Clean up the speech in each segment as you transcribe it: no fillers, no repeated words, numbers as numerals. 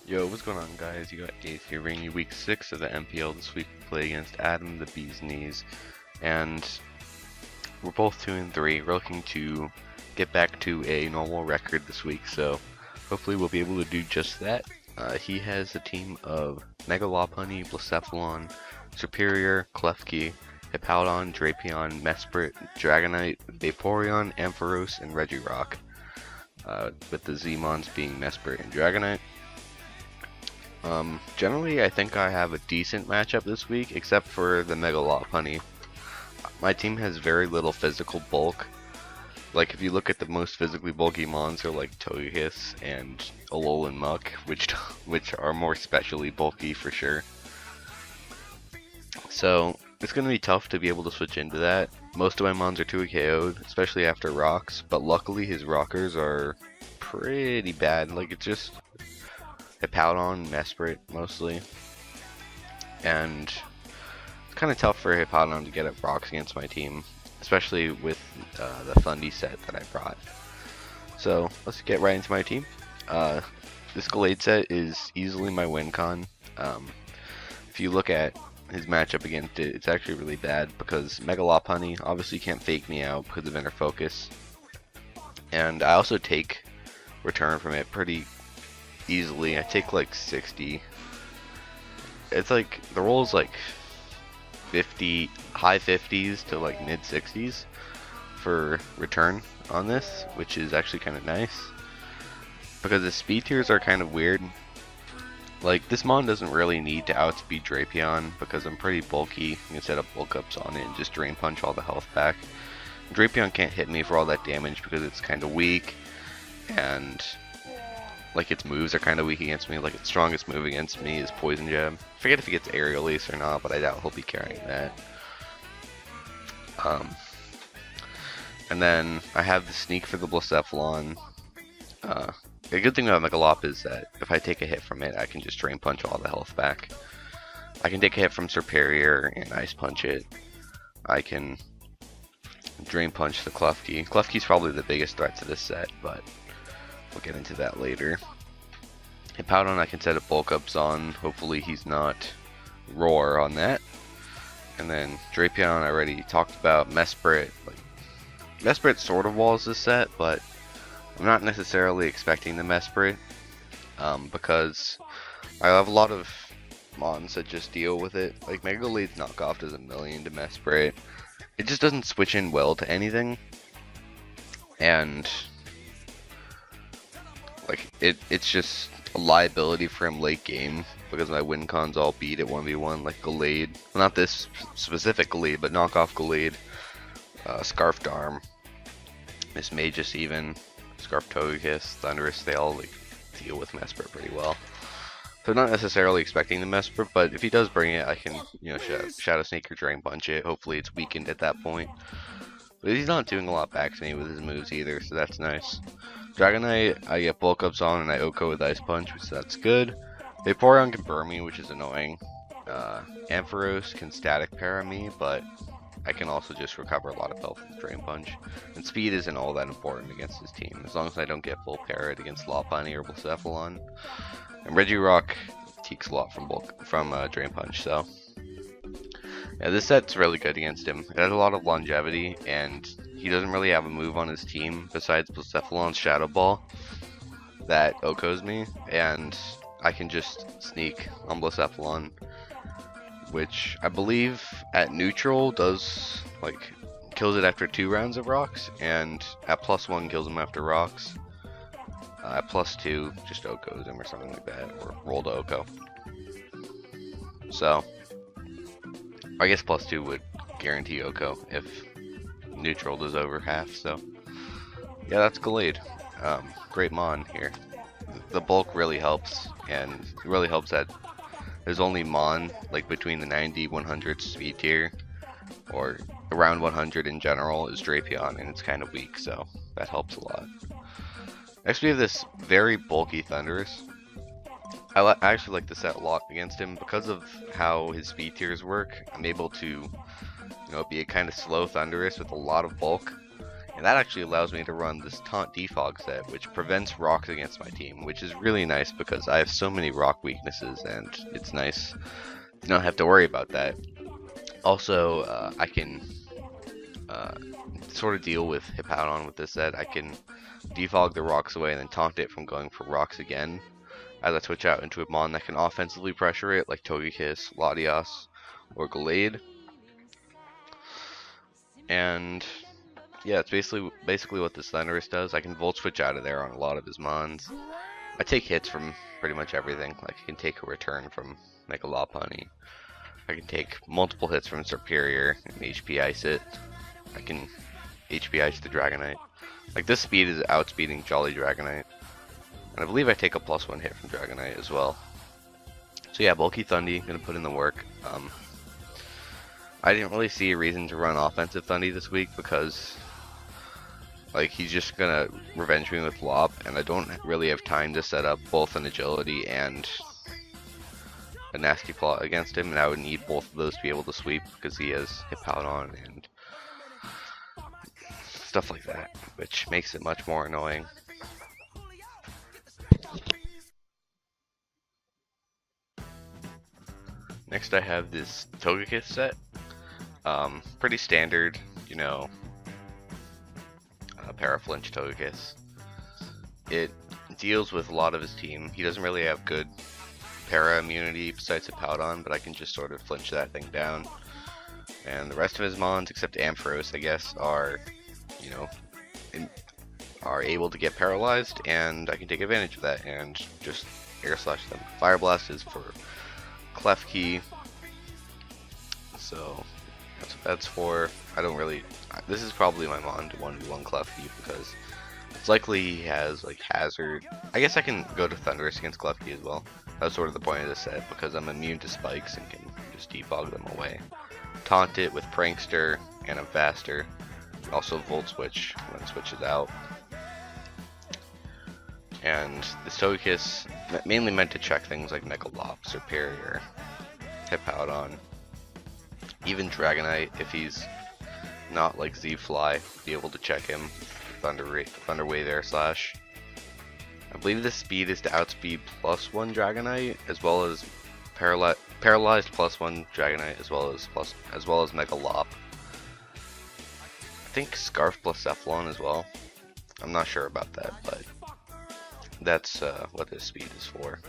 Yo, what's going on, guys? You got Ace here bringing you week 6 of the NPL. This week we play against Adam, TheBeesKnees, and we're both 2-3. We're looking to get back to a normal record this week, so hopefully we'll be able to do just that. He has a team of Megalopunny, Blacephalon, Superior, Klefki, Hippowdon, Drapion, Mesprit, Dragonite, Vaporeon, Ampharos, and Regirock, with the Z-Mons being Mesprit and Dragonite. Generally, I think I have a decent matchup this week, except for the Megalopunny. My team has very little physical bulk. Like, if you look at the most physically bulky mons, are like Togekiss and Alolan Muck, which are more specially bulky for sure. So, it's going to be tough to be able to switch into that. Most of my mons are 2 KO'd, especially after rocks, but luckily his rockers are pretty bad. Like, it's just Hippowdon, Mesprit mostly, and it's kind of tough for Hippowdon to get at rocks against my team, especially with the Thundy set that I brought. So let's get right into my team. This Gallade set is easily my win con. If you look at his matchup against it, it's actually really bad because Megalopunny obviously can't fake me out because of Inner Focus, and I also take return from it pretty easily. I take like 60. It's like the roll is like 50, high 50s to like mid 60s for return on this, which is actually kind of nice because the speed tiers are kind of weird. Like, this mon doesn't really need to outspeed Drapion because I'm pretty bulky. You can set up bulk ups on it and just drain punch all the health back. Drapion can't hit me for all that damage because it's kind of weak, and like its moves are kind of weak against me. Like, its strongest move against me is Poison Jab. I forget if he gets Aerial Ace or not, but I doubt he'll be carrying that. And then I have the Sneak for the Blacephalon. The good thing about Megalop is that if I take a hit from it, I can just Drain Punch all the health back. I can take a hit from Superior and Ice Punch it. I can Drain Punch the Klefki. Klefki's probably the biggest threat to this set, but we'll get into that later. Hippowdon I can set up bulk ups on. Hopefully he's not Roar on that. And then Drapion I already talked about. Mesprit. Like, Mesprit sort of walls this set, but I'm not necessarily expecting the Mesprit because I have a lot of mons that just deal with it. Like, Mega Gallade's knockoff does a million to Mesprit. It just doesn't switch in well to anything. And like, it's just a liability for him late game because my win cons all beat at 1v1, like Gallade. Well, not this specific Gallade, but knockoff Gallade, Scarf Darm, Miss Magus even, Scarf Togekiss, Thundurus, they all like deal with Mesprit pretty well. So not necessarily expecting the Mesprit, but if he does bring it, I can, you know, Shadow Sneak or Drain Punch it. Hopefully it's weakened at that point. But he's not doing a lot back to me with his moves either, so that's nice. Dragonite, I get bulk ups on and I OHKO with Ice Punch, so that's good. Vaporeon can burn me, which is annoying. Ampharos can static para me, but I can also just recover a lot of health with Drain Punch. And speed isn't all that important against his team, as long as I don't get full parried against Lopunny or Blacephalon. And Regirock takes a lot from Drain Punch, so yeah, this set's really good against him. It has a lot of longevity, and he doesn't really have a move on his team besides Blacephalon's Shadow Ball that OHKOs me, and I can just sneak on Blacephalon, which I believe at neutral does, like, kills it after 2 rounds of rocks, and at +1 kills him after rocks. At +2 just OHKOs him or something like that, or roll to OHKO. So I guess +2 would guarantee OHKO if neutral does over half, so yeah, that's Gallade. Great mon here. The bulk really helps, and it really helps that there's only mon like between the 90-100 speed tier, or around 100 in general, is Drapion, and it's kind of weak, so that helps a lot. Next we have this very bulky Thundurus. I actually like the set a lot against him because of how his speed tiers work. I'm able to, you know, be a kind of slow Thundurus with a lot of bulk, And that actually allows me to run this Taunt Defog set, which prevents rocks against my team, which is really nice because I have so many rock weaknesses, and it's nice to not have to worry about that. Also, I can sort of deal with Hippowdon with this set. I can defog the rocks away and then taunt it from going for rocks again, as I switch out into a mon that can offensively pressure it, like Togekiss, Latias, or Gallade. And yeah, it's basically what this Thundurus does. I can Volt Switch out of there on a lot of his mons. I take hits from pretty much everything. Like I can take a return from Mega Lopunny. I can take multiple hits from Superior and HP Ice it. I can HP Ice the Dragonite. Like this speed is outspeeding Jolly Dragonite. And I believe I take a +1 hit from Dragonite as well. So yeah, Bulky Thundy, gonna put in the work. I didn't really see a reason to run offensive Thundy this week because like he's just gonna revenge me with Lop, and I don't really have time to set up both an agility and a nasty plot against him, and I would need both of those to be able to sweep because he has Hippowdon and stuff like that, which makes it much more annoying. Next I have this Togekiss set. Pretty standard, you know, Paraflinch Togekiss. It deals with a lot of his team. He doesn't really have good para immunity besides Hippowdon, but I can just sort of flinch that thing down. And the rest of his mons, except Ampharos, I guess, are, you know, are able to get paralyzed, and I can take advantage of that and just air slash them. Fire Blast is for Klefki, so that's what that's for. I don't really. This is probably my mon to 1v1 Klefki because it's likely he has like Hazard. I guess I can go to Thundurus against Klefki as well. That's sort of the point of this set because I'm immune to spikes and can just defog them away. Taunt it with Prankster, and I'm faster. Also Volt Switch when it switches out. And this Togekiss mainly meant to check things like Megalop, Superior, Hippowdon, even Dragonite if he's not like Z-Fly, be able to check him. Thunder Wave Air Slash. I believe the speed is to outspeed +1 Dragonite as well as paralyzed +1 Dragonite as well as Megalop. I think Scarf plus Cephalon as well. I'm not sure about that, but that's what this speed is for.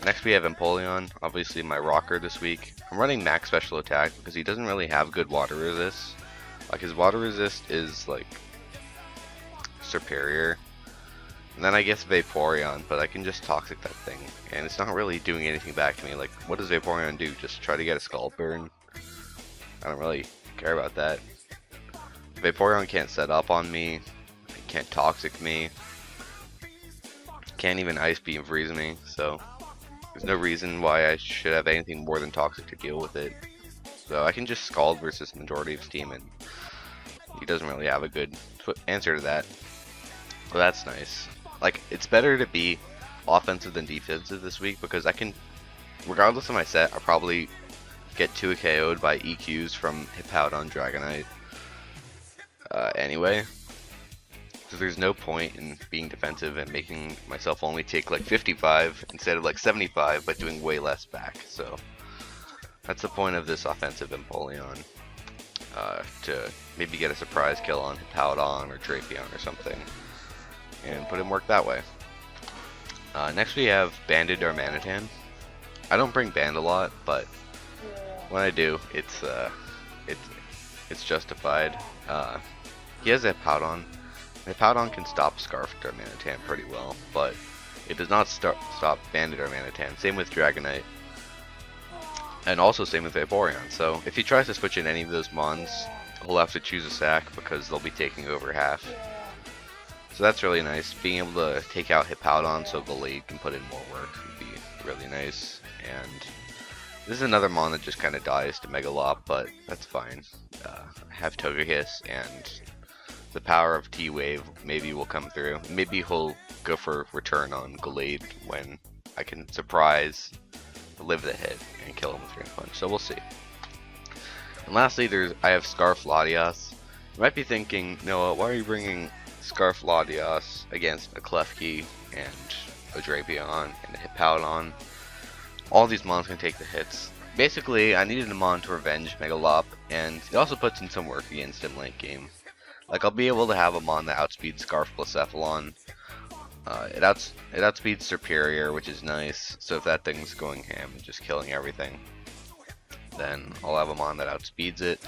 Next we have Empoleon, obviously my rocker this week. I'm running max special attack because he doesn't really have good water resist. Like his water resist is like Superior. And then I guess Vaporeon, but I can just Toxic that thing. And it's not really doing anything back to me. Like, what does Vaporeon do? Just try to get a Scald Burn? I don't really care about that. Vaporeon can't set up on me. It can't Toxic me. Can't even Ice Beam freeze me. So, there's no reason why I should have anything more than Toxic to deal with it. So, I can just Scald versus the majority of his team, and he doesn't really have a good answer to that. So that's nice. Like, it's better to be offensive than defensive this week because I can, regardless of my set, I'll probably get 2 KO'd by EQs from Hippowdon Dragonite anyway. So there's no point in being defensive and making myself only take like 55 instead of like 75, but doing way less back. So that's the point of this offensive Empoleon. To maybe get a surprise kill on Hippowdon or Drapion or something, and put him work that way. Next we have Banded Darmanitan. I don't bring Band a lot, but when I do, it's justified. He has a Hippowdon. Hippowdon can stop Scarf Darmanitan pretty well, but it does not stop Banded Darmanitan. Same with Dragonite. And also same with Vaporeon, so if he tries to switch in any of those mons, he'll have to choose a sack because they'll be taking over half. So that's really nice. Being able to take out Hippowdon so Gallade can put in more work would be really nice. And this is another mon that just kind of dies to Megalop, but that's fine. I have Togekiss, and the power of T-Wave maybe will come through. Maybe he'll go for return on Gallade when I can surprise live the hit and kill him with Drain Punch, so we'll see. And lastly, I have Scarf Latias, You might be thinking, Noah, why are you bringing Scarf Latias against a Klefki and a Drapion and a Hippowdon? All these mons can take the hits. Basically, I needed a mon to revenge Megalop, and it also puts in some work against him late game. Like, I'll be able to have a mon that outspeeds Scarf Blacephalon. It outspeeds Superior, which is nice, so if that thing's going ham and just killing everything, then I'll have a mon that outspeeds it.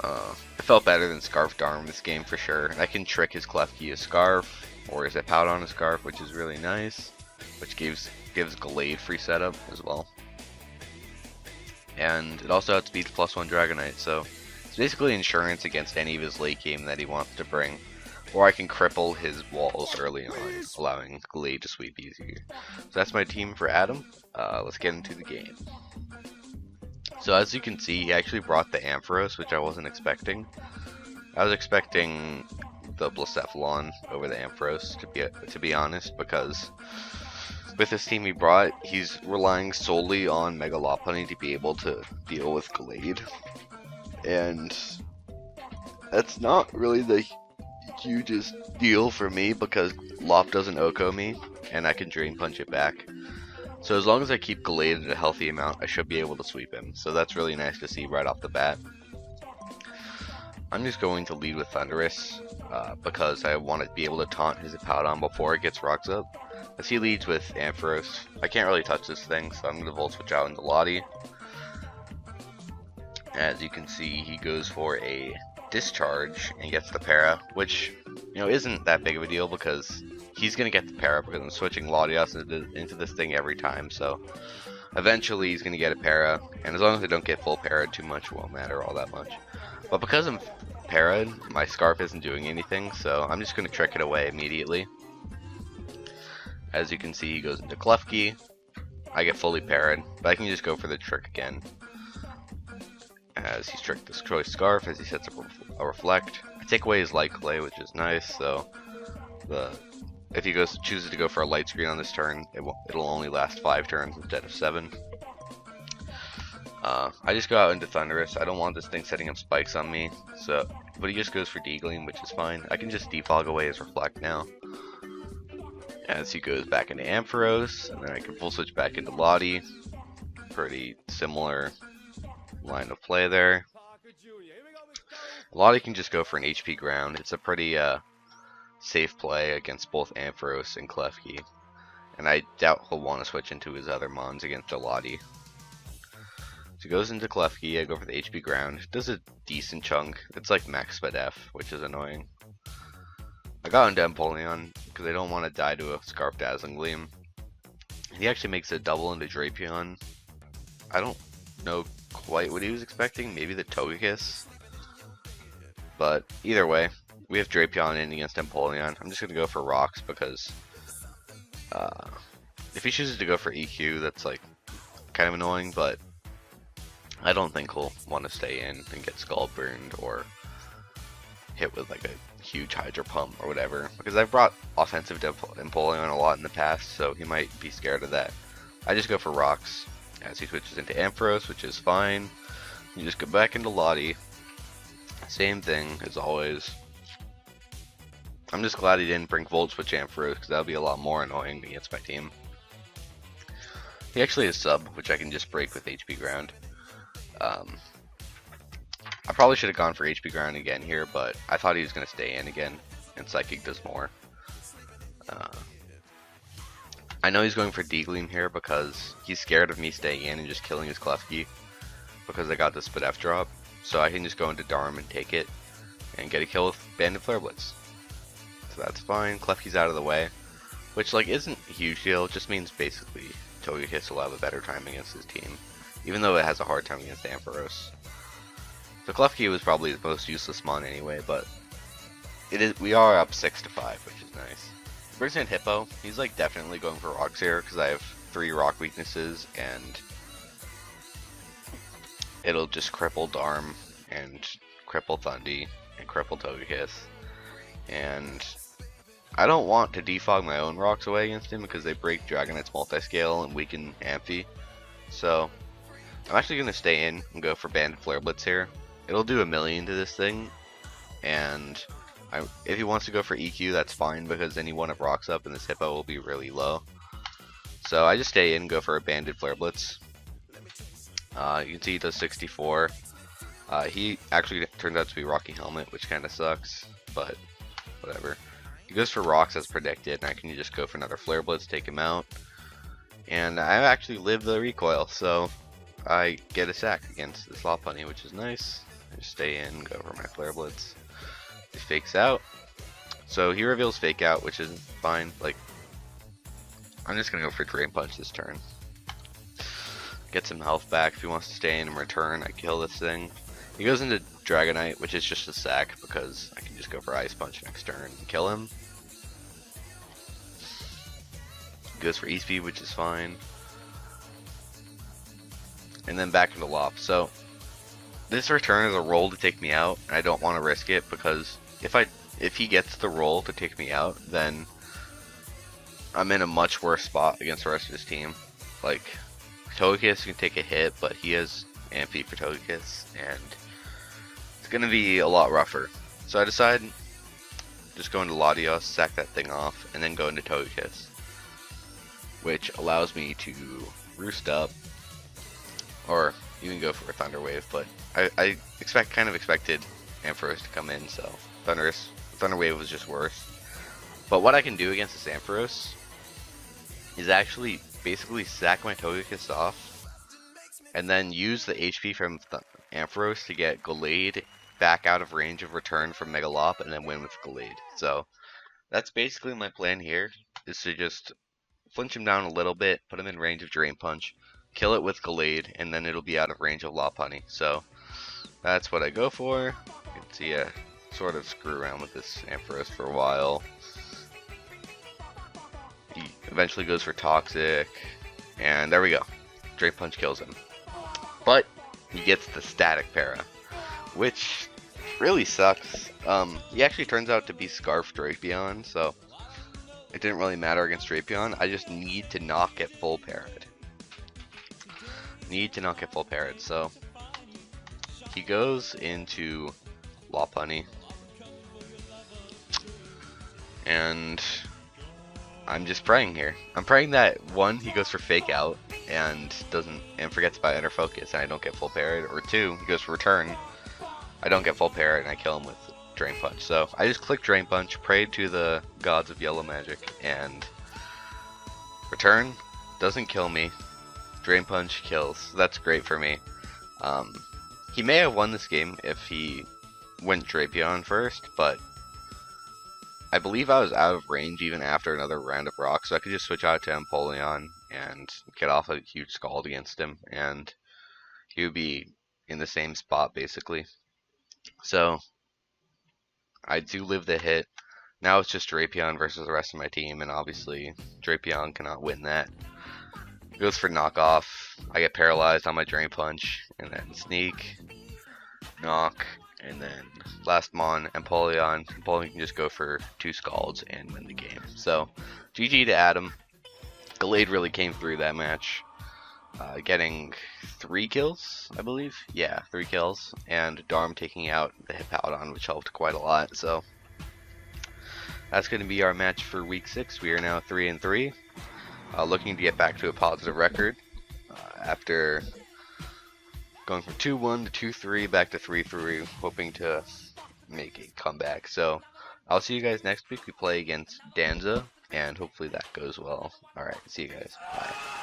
It felt better than Scarf Darm this game for sure. I can trick his Klefki a Scarf, or his Hippowdon a Scarf, which is really nice, which gives Gallade free setup as well. And it also outspeeds +1 Dragonite, so it's basically insurance against any of his late game that he wants to bring. Or I can cripple his walls early on, allowing Gallade to sweep easier. So that's my team for Adam. Let's get into the game. So as you can see, he actually brought the Ampharos, which I wasn't expecting. I was expecting the Blacephalon over the Ampharos, to be honest, because with this team he brought, he's relying solely on Mega Lopunny to be able to deal with Gallade. And that's not really the hugest deal for me because Lop doesn't Oko me, and I can Drain Punch it back. So as long as I keep Gallade at a healthy amount, I should be able to sweep him. So that's really nice to see right off the bat. I'm just going to lead with Thunderous because I want to be able to taunt his Hippowdon before it gets rocks up. As he leads with Ampharos, I can't really touch this thing, so I'm going to Volt Switch out into Lottie. As you can see, he goes for a Discharge and gets the Para, which, you know, isn't that big of a deal because he's going to get the Para because I'm switching Latias into this thing every time, so eventually he's going to get a Para, and as long as I don't get full Para too much, it won't matter all that much. But because I'm Para'd, my Scarf isn't doing anything, so I'm just going to trick it away immediately. As you can see, he goes into Klefki. I get fully Para'd, but I can just go for the trick again. As he's tricked this choice Scarf, as he sets up a Reflect. I take away his Light Clay, which is nice, so if he chooses to go for a Light Screen on this turn, it'll only last 5 turns instead of 7. I just go out into Thunderous. I don't want this thing setting up spikes on me, but he just goes for D-Gleam, which is fine. I can just defog away his Reflect now. As he goes back into Ampharos, and then I can full switch back into Lottie. Pretty similar line of play there. Lottie can just go for an HP ground. It's a pretty safe play against both Ampharos and Klefki, and I doubt he'll want to switch into his other mons against a Lottie. So he goes into Klefki. I go for the HP ground. It does a decent chunk. It's like max Spadef, which is annoying. I got into Empoleon because I don't want to die to a Scarf Dazzling Gleam. He actually makes a double into Drapion. I don't know quite what he was expecting. Maybe the Togekiss. But either way, we have Drapion in against Empoleon. I'm just going to go for Rocks because if he chooses to go for EQ, that's like kind of annoying, but I don't think he'll want to stay in and get Skull Burned or hit with like a huge Hydro Pump or whatever, because I've brought offensive Empoleon a lot in the past, so he might be scared of that. I just go for Rocks as he switches into Ampharos, which is fine. You just go back into Lottie. Same thing as always. I'm just glad he didn't bring Volt Switch Ampharos because that would be a lot more annoying against my team. He actually has Sub, which I can just break with HP Ground. I probably should have gone for HP Ground again here, but I thought he was going to stay in again, and Psychic does more. I know he's going for D-Gleam here because he's scared of me staying in and just killing his Klefki because I got the Spadef drop, so I can just go into Darm and take it and get a kill with Banded Flare Blitz. So that's fine. Klefki's out of the way, which like isn't a huge deal. It just means basically Togekiss will have a better time against his team, even though it has a hard time against Ampharos. So Klefki was probably the most useless mon anyway, but we are up 6-5, which is nice. Brings in Hippo. He's like definitely going for Rocks here because I have 3 rock weaknesses and it'll just cripple Darm and cripple Thundy and cripple Togekiss. And I don't want to defog my own rocks away against him because they break Dragonite's multiscale and weaken Amphi. So I'm actually going to stay in and go for Banded Flare Blitz here. It'll do 1,000,000 to this thing, and if he wants to go for EQ, that's fine, because then he one-up rocks up and this hippo will be really low. So I just stay in and go for a banded flare blitz. You can see he does 64. He actually turns out to be Rocky Helmet, which kind of sucks, but whatever. He goes for rocks as predicted, and I can just go for another flare blitz, take him out. And I actually live the recoil, so I get a sack against this Lopunny, which is nice. I just stay in, go for my flare blitz. He fakes out. So he reveals fake out, which is fine. Like, I'm just gonna go for Drain Punch this turn. Get some health back. If he wants to stay in and return, I kill this thing. He goes into Dragonite, which is just a sack because I can just go for Ice Punch next turn and kill him. He goes for E-Speed, which is fine. And then back into Lop. So this return is a roll to take me out, and I don't want to risk it, because if he gets the roll to take me out, then I'm in a much worse spot against the rest of his team. Like, Togekiss can take a hit, but he has Amphi for Togekiss, and it's going to be a lot rougher. So I decide just go into Latios, sack that thing off, and then go into Togekiss, which allows me to roost up, or you can go for a Thunder Wave, but I kind of expected Ampharos to come in, so Thunder Wave was just worse. But what I can do against this Ampharos is actually basically sack my Togekiss off, and then use the HP from Ampharos to get Gallade back out of range of return from Megalop, and then win with Gallade. So that's basically my plan here, is to just flinch him down a little bit, put him in range of Drain Punch, kill it with Gallade, and then it'll be out of range of Lopunny. So that's what I go for. You can see I sort of screw around with this Ampharos for a while. He eventually goes for Toxic, and there we go. Drain Punch kills him. But he gets the Static Para, which really sucks. He actually turns out to be Scarf Drapion, so it didn't really matter against Drapion. I just need to not get full parried. So he goes into Lopunny, and I'm just praying here. I'm praying that one, he goes for Fake Out and forgets about Inner Focus, and I don't get full parried, or two, he goes for Return, I don't get full parried, and I kill him with Drain Punch. So I just click Drain Punch, prayed to the gods of yellow magic, and Return doesn't kill me. Drain Punch kills. So that's great for me. He may have won this game if he went Drapion first, but I believe I was out of range even after another round of rocks, so I could just switch out to Empoleon and get off a huge Scald against him, and he would be in the same spot basically. So I do live the hit. Now it's just Drapion versus the rest of my team, and obviously Drapion cannot win that. He goes for Knockoff. I get paralyzed on my Drain Punch, and then Sneak, Knock, and then last Mon, Empoleon. Empoleon can just go for 2 Scalds and win the game. So GG to Adam. Gallade really came through that match, getting 3 kills, I believe. Yeah, 3 kills, and Darm taking out the Hippowdon, which helped quite a lot. So that's going to be our match for week 6. We are now 3-3, looking to get back to a positive record after going from 2-1 to 2-3 back to 3-3, hoping to make a comeback. So I'll see you guys next week. We play against Danza, and hopefully that goes well. Alright, see you guys. Bye.